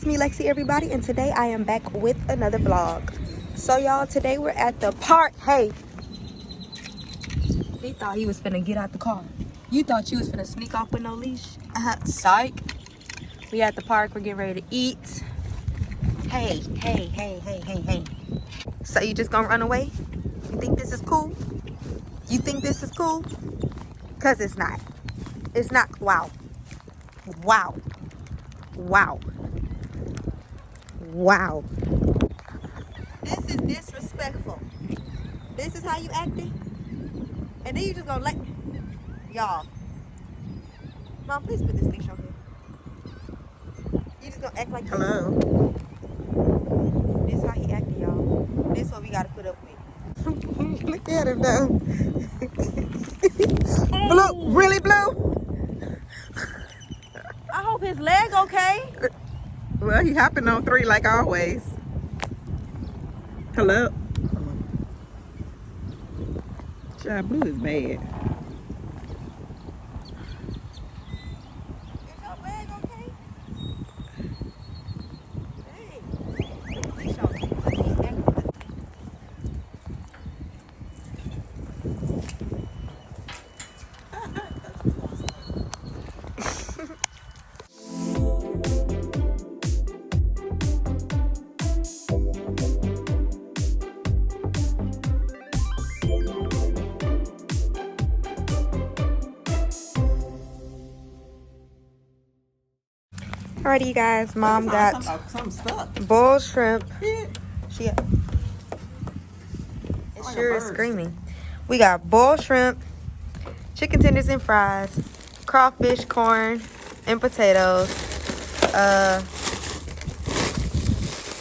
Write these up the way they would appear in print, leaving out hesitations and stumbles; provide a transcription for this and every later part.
it's me, Lexi, everybody, and today I am back with another vlog. So, y'all, today we're at the park. Hey, he thought he was finna get out the car. You thought you was finna sneak off with no leash? Psych. We at the park. We're getting ready to eat. Hey. So you just gonna run away? You think this is cool? You think this is cool? Cause it's not. It's not. Wow. This is disrespectful. This is how you acting? And then you just gonna let y'all. Mom, please put this leash on here. You just gonna act like hello. This how he acting, y'all. This what we gotta put up with. Look at him though. Blue, really blue? I hope his leg okay. Well, he hopping on 3 like always. Hello. Child, blue is bad. Is your leg okay? Hey, put the leash on. Alrighty, you guys. Mom got some stuff. boiled shrimp. Yeah. She it like sure a is bird. screaming. We got boiled shrimp, chicken tenders and fries, crawfish, corn, and potatoes.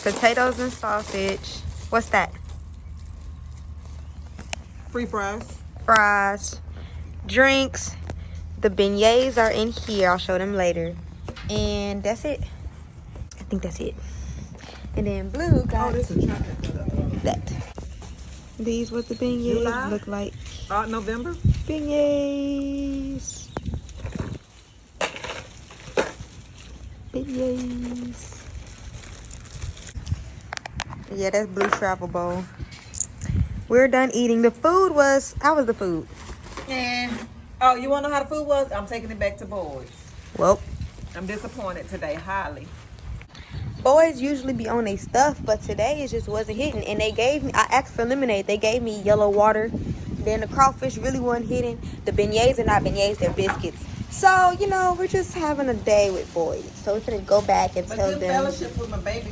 Potatoes and sausage. What's that? Free fries. Fries. Drinks. The beignets are in here. I'll show them later. And that's it. I think that's it. And then Blue got this is chocolate. that. These what the beignets July? look like. November. Beignets. Beignets. Yeah, that's Blue travel bowl. We're done eating. The food was, how was the food? And oh, you want to know how the food was? I'm taking it back to boys. Well, I'm disappointed today, highly. boys usually be on their stuff, but today it just wasn't hitting. And they gave me, I asked for lemonade. They gave me yellow water. Then the crawfish really wasn't hitting. The beignets are not beignets, they're biscuits. So, you know, we're just having a day with boys. So we're gonna go back and But tell good them. fellowship with my baby.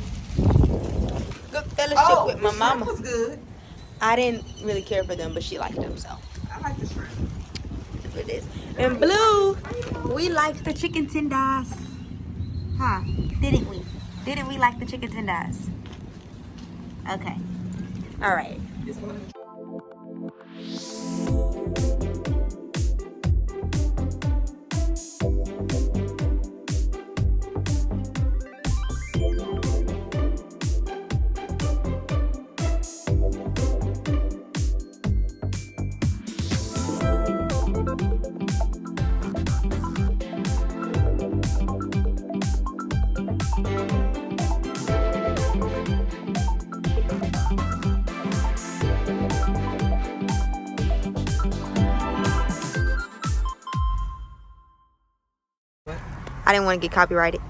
Good fellowship with my the shrimp mama. was good. I didn't really care for them, but she liked them, so I like the shrimp. look at this. And Blue, we liked the chicken tenders. Huh? Didn't we? Didn't we like the chicken tenders? Okay. All right. This one. I didn't want to get copyrighted.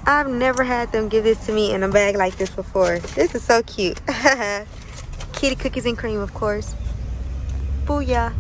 I've never had them give this to me in a bag like this before. This is so cute. Kitty cookies and cream, of course. Booyah.